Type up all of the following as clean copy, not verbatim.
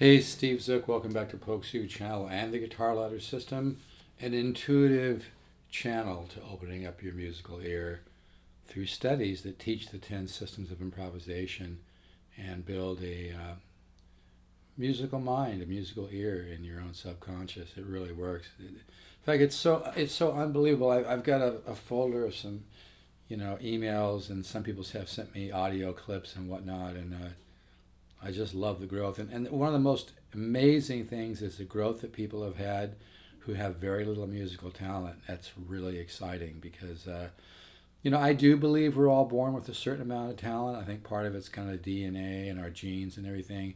Hey, Steve Zook, welcome back to Pokesue channel and the Guitar Ladder System, an intuitive channel to opening up your musical ear through studies that teach the 10 systems of improvisation and build a musical mind, a musical ear in your own subconscious. It really works. In fact, it's so unbelievable. I've got a folder of some, emails, and some people have sent me audio clips and whatnot, and I just love the growth. And one of the most amazing things is the growth that people have had who have very little musical talent. That's really exciting because, I do believe we're all born with a certain amount of talent. I think part of it's kind of DNA and our genes and everything.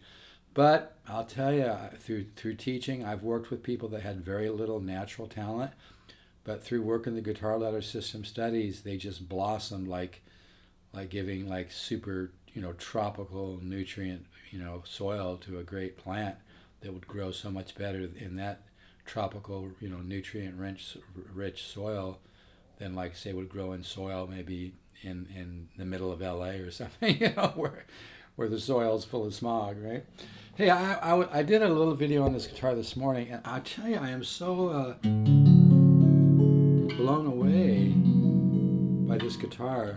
But I'll tell you, through teaching, I've worked with people that had very little natural talent, but through working the guitar ladder system studies, they just blossomed like giving like super tropical nutrient soil to a great plant that would grow so much better in that tropical nutrient rich soil than like say would grow in soil maybe in the middle of LA or something where the soil's full of smog, right? Hey, I did a little video on this guitar this morning, and I tell you, I am so blown away by this guitar.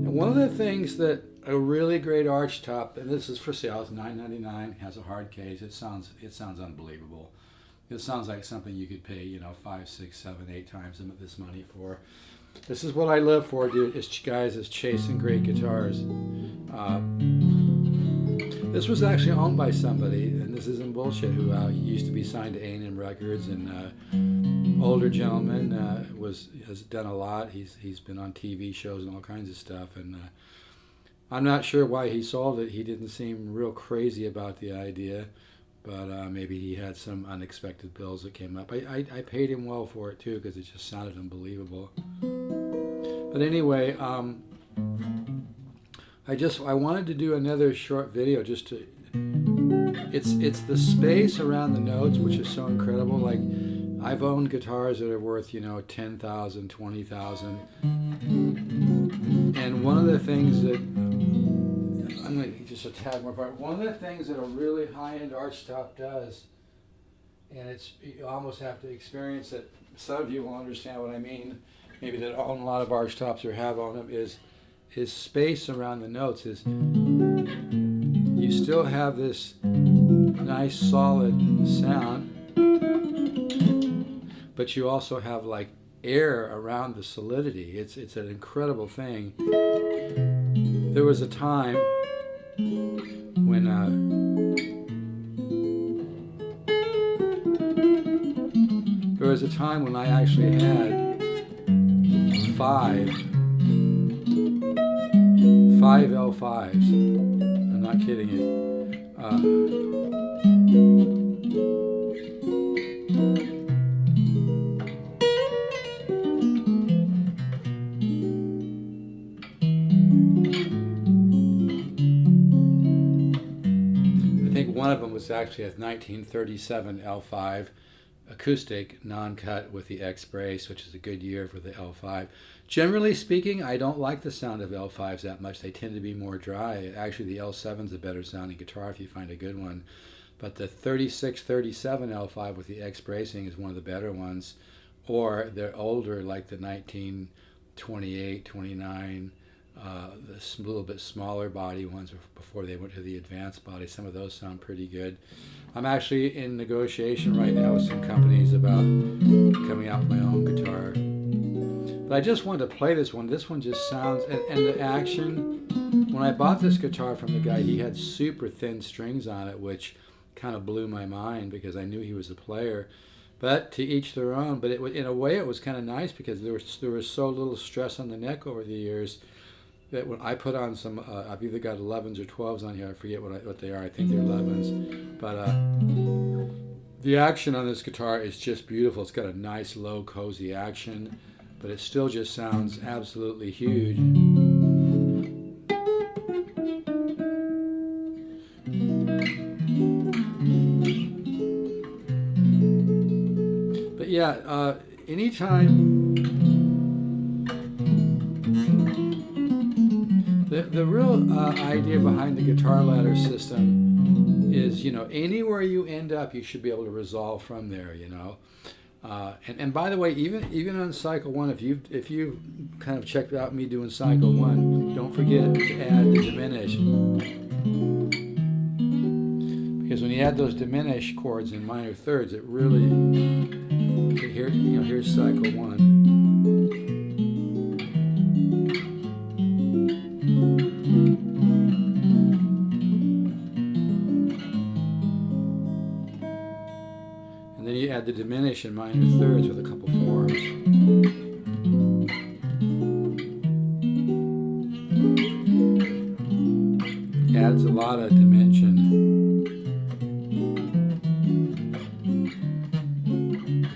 One of the things that a really great archtop, and this is for sale, it's $9.99, has a hard case. It sounds unbelievable. It sounds like something you could pay, 5, 6, 7, 8 times this money for. This is what I live for, dude. Is chasing great guitars. This was actually owned by somebody, and this isn't bullshit, who used to be signed to A&M Records, and older gentleman, has done a lot. He's been on TV shows and all kinds of stuff, and I'm not sure why he sold it. He didn't seem real crazy about the idea, but maybe he had some unexpected bills that came up. I paid him well for it too, because it just sounded unbelievable. But anyway, I wanted to do another short video just to. It's the space around the notes which is so incredible. Like, I've owned guitars that are worth, $10,000, $20,000. And one of the things that, I'm going to just a tad more far. One of the things that a really high-end archtop does, and you almost have to experience it. Some of you will understand what I mean, maybe that own a lot of archtops or have on them, is space around the notes. Is you still have this nice solid sound, but you also have like air around the solidity. It's an incredible thing. There was a time when I actually had five L5s. I'm not kidding you. I think one of them was actually a 1937 L5 acoustic non-cut with the X brace, which is a good year for the L5. Generally speaking, I don't like the sound of L5s that much. They tend to be more dry. Actually, the L7's a better sounding guitar if you find a good one. But the 36-37 L5 with the X bracing is one of the better ones. Or they're older, like the 1928, 29, the little bit smaller body ones before they went to the advanced body. Some of those sound pretty good. I'm actually in negotiation right now with some companies about coming out with my own guitar. But I just wanted to play this one. This one just sounds, and the action, when I bought this guitar from the guy, he had super thin strings on it, which kind of blew my mind because I knew he was a player. But to each their own. But in a way, it was kind of nice because there was so little stress on the neck over the years that when I put on some, I've either got 11s or 12s on here. I forget what they are. I think they're 11s. But the action on this guitar is just beautiful. It's got a nice, low, cozy action, but it still just sounds absolutely huge. But yeah, anytime, the real idea behind the guitar ladder system is, anywhere you end up, you should be able to resolve from there, and by the way, even on cycle one, if you kind of checked out me doing cycle one, don't forget to add the diminish, because when you add those diminished chords in minor thirds, it really, here's cycle one. And then you add the diminish in minor thirds with a couple forms. Adds a lot of dimension,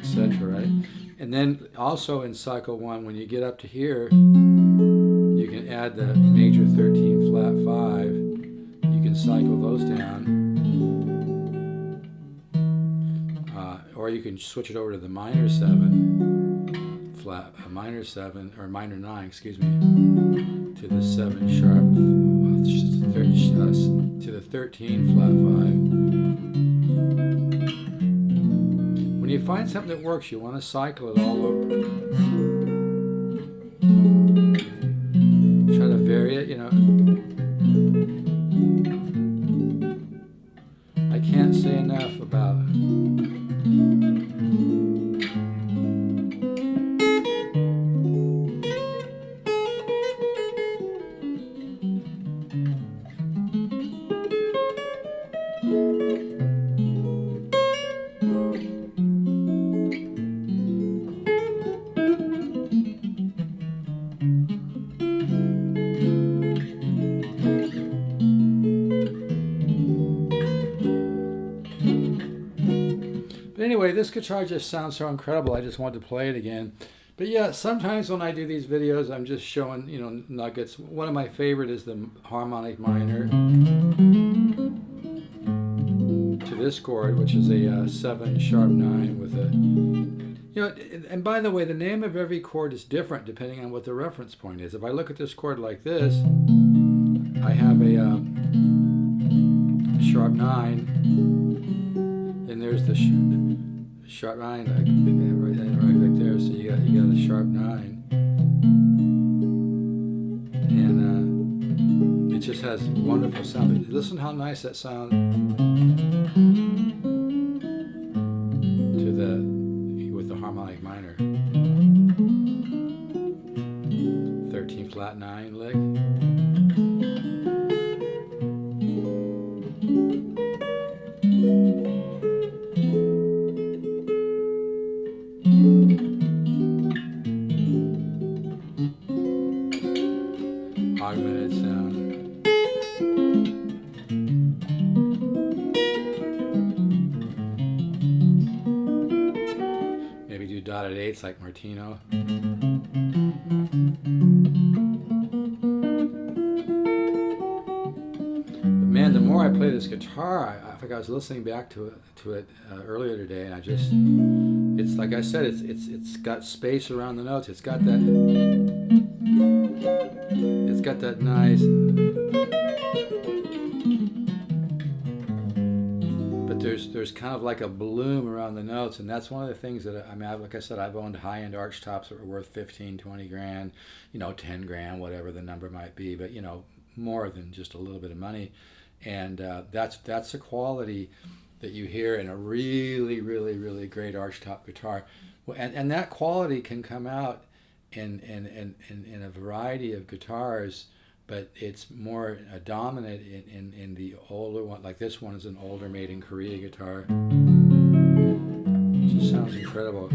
etc., right? And then also in cycle one, when you get up to here, you can add the major 13 flat 5. You can cycle those down. Or you can switch it over to the minor 7 flat, minor 7 or minor 9, excuse me, to the 7 sharp, to the 13 flat 5. When you find something that works, you want to cycle it all over. Try to vary it, I can't say enough about anyway, this guitar just sounds so incredible. I just wanted to play it again. But yeah, sometimes when I do these videos, I'm just showing, nuggets. One of my favorite is the harmonic minor to this chord, which is a 7 sharp 9 with a, and by the way, the name of every chord is different depending on what the reference point is. If I look at this chord like this, I have a sharp 9, and there's the sharp 9 right there. So you got a sharp 9, and it just has wonderful sound. Listen how nice that sounds with the harmonic minor. 13 flat 9 lick. Augmented sound. Maybe do dotted 8s like Martino. But man, the more I play this guitar, I think I was listening back to it earlier today, and it's like I said, it's got space around the notes. It's got that nice, but there's kind of like a bloom around the notes, and that's one of the things that like I said, I've owned high-end archtops that were worth 15, 20 grand, 10 grand, whatever the number might be, but more than just a little bit of money, and that's the quality that you hear in a really, really, really great archtop guitar, and that quality can come out in a variety of guitars, but it's more dominant in the older one. Like this one is an older made in Korea guitar. It just sounds incredible.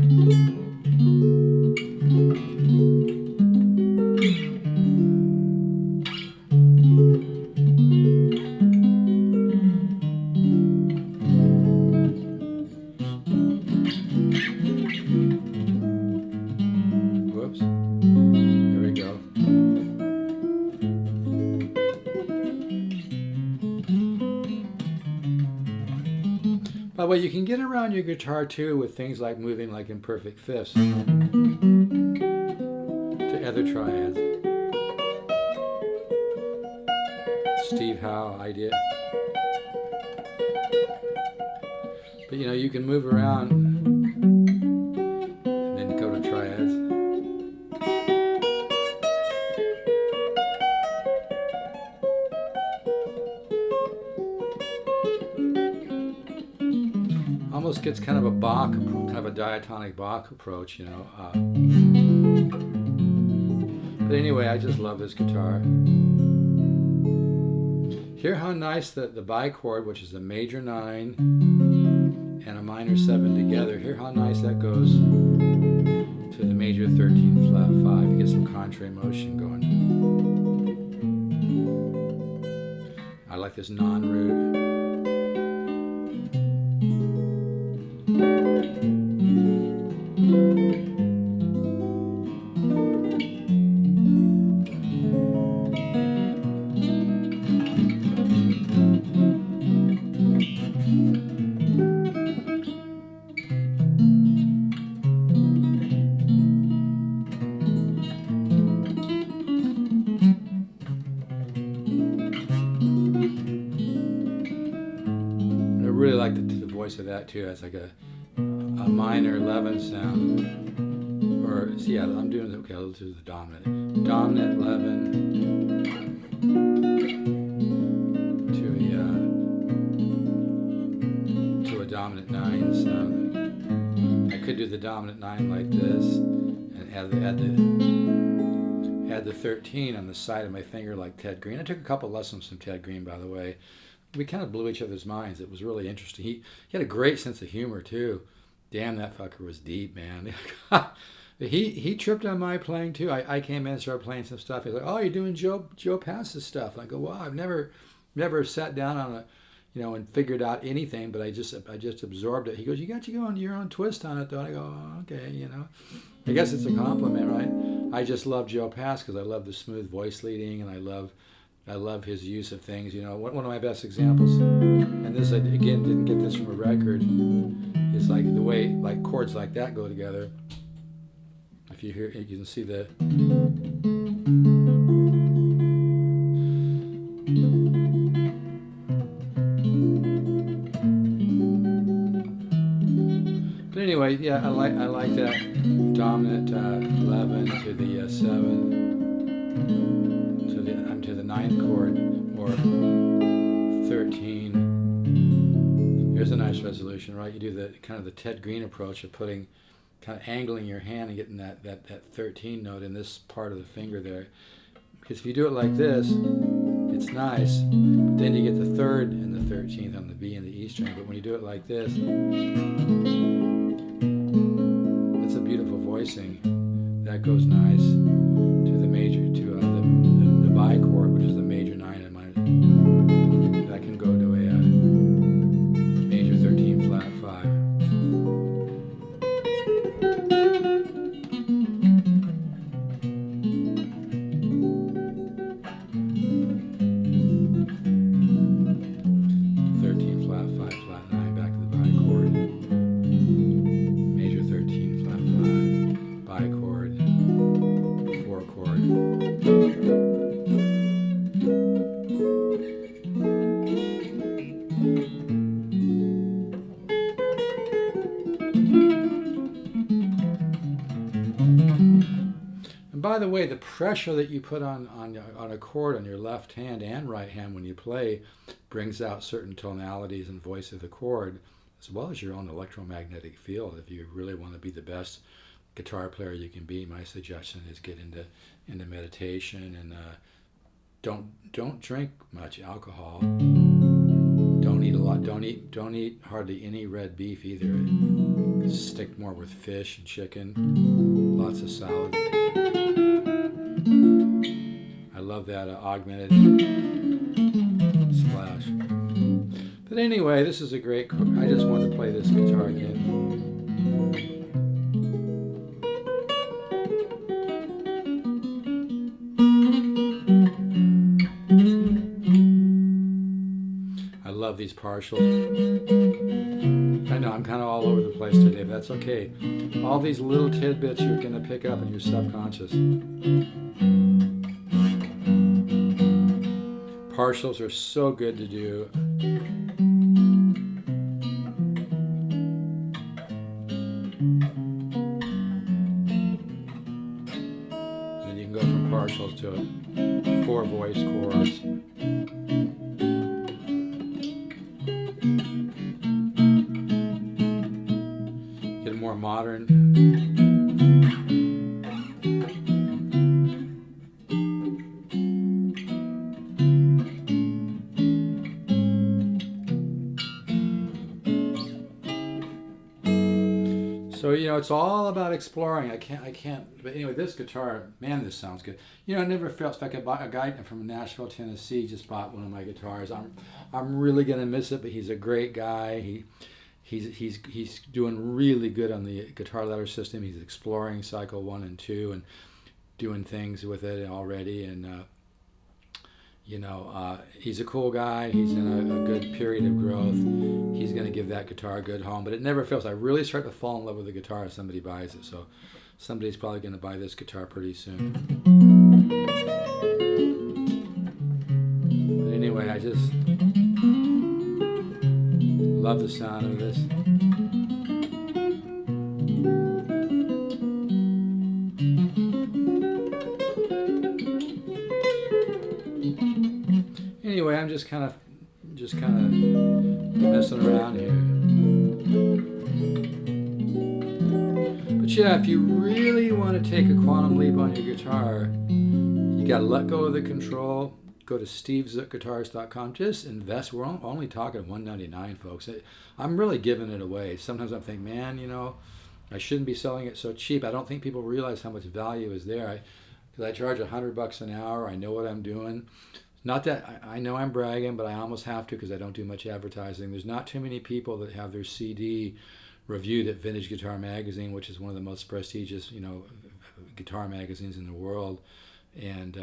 By the way, you can get around your guitar too with things like moving like in perfect fifths to other triads. Steve Howe idea. But you know, you can move around and then go to triads. Almost gets kind of a Bach, kind of a diatonic Bach approach, you know. But anyway, I just love this guitar. Hear how nice the bichord, which is a major 9 and a minor 7 together. Hear how nice that goes to the major 13 flat 5. You get some contrary motion going. I like this non-root. Really like the voice of that too. It's like a minor 11 sound. Or see, yeah, I'm doing okay. Let's do the dominant 11 to a dominant 9 sound. I could do the dominant 9 like this and add the 13 on the side of my finger like Ted Green. I took a couple lessons from Ted Green, by the way. We kind of blew each other's minds. It was really interesting. He had a great sense of humor too. Damn, that fucker was deep, man. he tripped on my playing too. I came in and started playing some stuff. He's like, "Oh, you're doing Joe Pass's stuff." I go, "Wow, I've never sat down on a, you know, and figured out anything, but I just absorbed it." He goes, "You got your own twist on it, though." I go, "Oh, okay, you know." I guess it's a compliment, right? I just love Joe Pass because I love the smooth voice leading, and I love his use of things. You know, one of my best examples, and this, again, didn't get this from a record, is like the way like chords like that go together. If you hear, you can see the. But anyway, yeah, I like that dominant 11 to the 7. To the 9th chord, or 13. Here's a nice resolution, right? You do the kind of the Ted Green approach of putting, kind of angling your hand and getting that 13 note in this part of the finger there. Because if you do it like this, it's nice, but then you get the 3rd and the 13th on the B and the E string. But when you do it like this, it's a beautiful voicing. That goes nice to the major, to the bichord, which is the major 9 and minor. That can go to a major 13 flat 5. By the way, the pressure that you put on a chord on your left hand and right hand when you play brings out certain tonalities and voice of the chord, as well as your own electromagnetic field. If you really want to be the best guitar player you can be, my suggestion is get into meditation and don't drink much alcohol. Don't eat a lot. Don't eat hardly any red beef either. Stick more with fish and chicken. Lots of salad. I love that augmented splash. But anyway, this is a great. I just wanted to play this guitar again. I love these partials. I know I'm kind of all over the place today, but that's okay. All these little tidbits you're going to pick up in your subconscious. Partials are so good to do. And you can go from partials to 4 voice chords. Get more modern. So, it's all about exploring. I can't, but anyway, this guitar, man, this sounds good. It never feels like a guy from Nashville, Tennessee just bought one of my guitars. I'm really going to miss it, but he's a great guy. He's doing really good on the guitar ladder system. He's exploring cycle 1 and 2 and doing things with it already. And, he's a cool guy. He's in a good period of growth. He's going to give that guitar a good home, but it never fails. I really start to fall in love with the guitar if somebody buys it. So somebody's probably going to buy this guitar pretty soon. But anyway, I just love the sound of this. Anyway, I'm just kind of messing around here. But yeah, if you really want to take a quantum leap on your guitar, you got to let go of the control. Go to stevezookguitars.com. Just invest. We're only talking $199, folks. I'm really giving it away. Sometimes I think, man, I shouldn't be selling it so cheap. I don't think people realize how much value is there. Because I charge $100 an hour. I know what I'm doing. Not that I know I'm bragging, but I almost have to because I don't do much advertising. There's not too many people that have their CD reviewed at Vintage Guitar Magazine, which is one of the most prestigious, guitar magazines in the world. And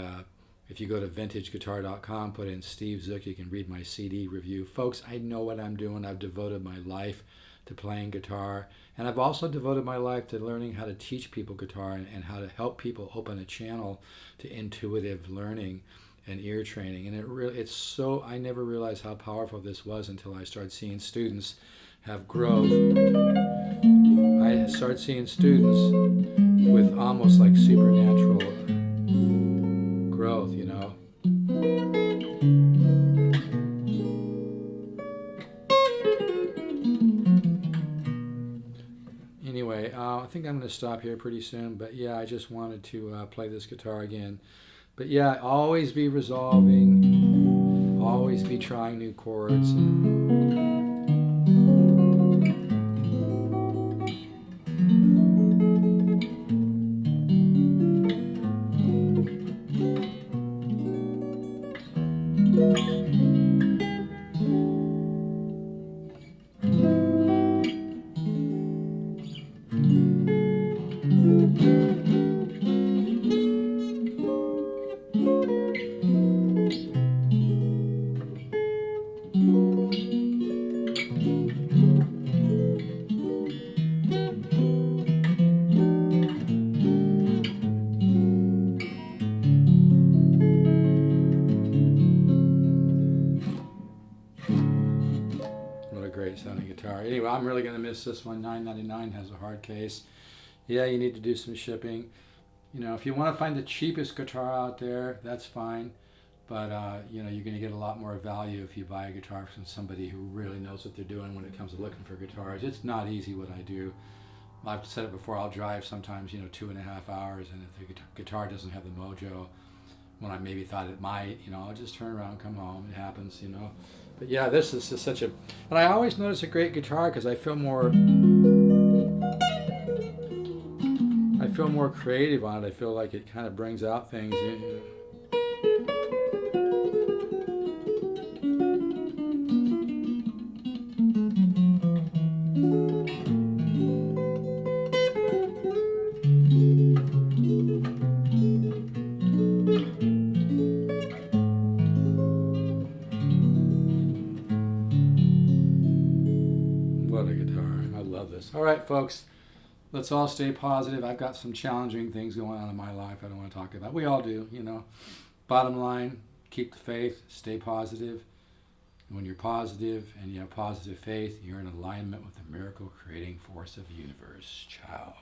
if you go to vintageguitar.com, put in Steve Zook, you can read my CD review. Folks, I know what I'm doing. I've devoted my life to playing guitar. And I've also devoted my life to learning how to teach people guitar and how to help people open a channel to intuitive learning and ear training. And it's so, I never realized how powerful this was until I started seeing students have growth. I started seeing students with almost like supernatural growth, Anyway, I think I'm going to stop here pretty soon, but yeah, I just wanted to play this guitar again. But yeah, always be resolving, always be trying new chords. Great sounding guitar. Anyway, I'm really going to miss this one. $9.99 has a hard case. Yeah, you need to do some shipping. If you want to find the cheapest guitar out there, that's fine. But, you're going to get a lot more value if you buy a guitar from somebody who really knows what they're doing when it comes to looking for guitars. It's not easy what I do. I've said it before, I'll drive sometimes, 2.5 hours, and if the guitar doesn't have the mojo, when I maybe thought it might, I'll just turn around, come home. It happens, But yeah, this is just such a, and I always notice a great guitar because I feel more creative on it. I feel like it kind of brings out things. What a guitar. All right, folks. Let's all stay positive. I've got some challenging things going on in my life I don't want to talk about. We all do, you know. Bottom line, keep the faith, stay positive. And when you're positive and you have positive faith, you're in alignment with the miracle creating force of the universe. Ciao.